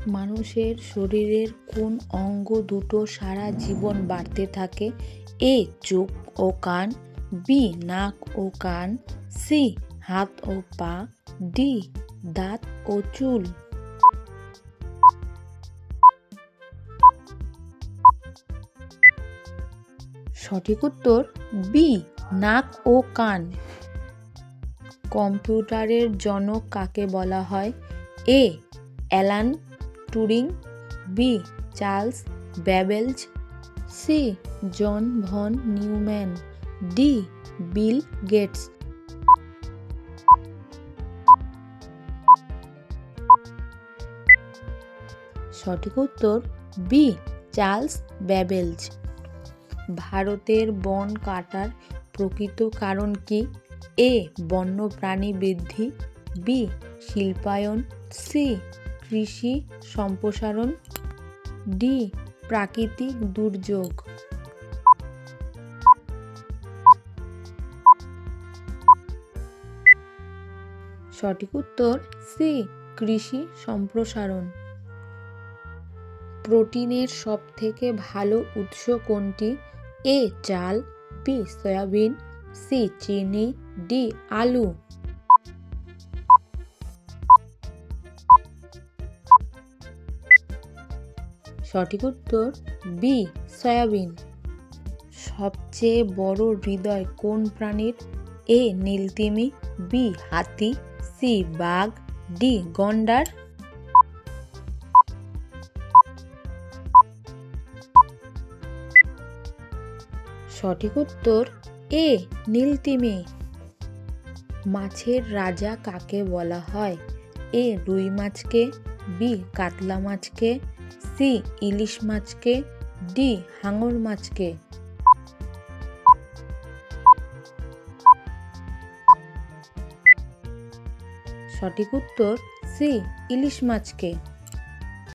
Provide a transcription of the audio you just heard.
মানুষের শরীরের কোন অঙ্গ দুটো সারা জীবন বাড়তে থাকে? এ. চোখ ও কান, বি. নাক ও কান, সি. হাত ও পা, ডি. দাঁত ও চুল। সঠিক উত্তর বি. নাক ও কান। কম্পিউটারের জনক কাকে বলা হয়? A. Alan Turing, B. Charles Babbage, C. John von Neumann, D. Bill Gates. সঠিক উত্তর বি. Charles Babbage. ভারতের বন কাটার প্রকৃত কারণ কি? এ. বন্যপ্রাণী বৃদ্ধি, বি. শিল্পায়ন, সি. কৃষি সম্প্রসারণ, ডি. প্রাকৃতিক দুর্যোগ। সঠিক উত্তর সি. কৃষি সম্প্রসারণ। প্রোটিনের সবথেকে ভালো উৎস কোনটি? এ. চাল, বি. Soybean, C. চিনি, ডি. আলু। সঠিক উত্তর বি. সয়াবিন। সবচেয়ে বড় হৃদয় কোন প্রাণীর? এ. নীলতিমি, বি. হাতি, সি. বাঘ, ডি. গন্ডার। সঠিক উত্তর এ. নীলতিমি। মাছের রাজা কাকে বলা হয়? এ. রুই মাছকে, বি. কাতলা মাছকে, সি. ইলিশ মাছকে, ডি. হাঙর মাছকে। সঠিক উত্তর সি. ইলিশ মাছকে।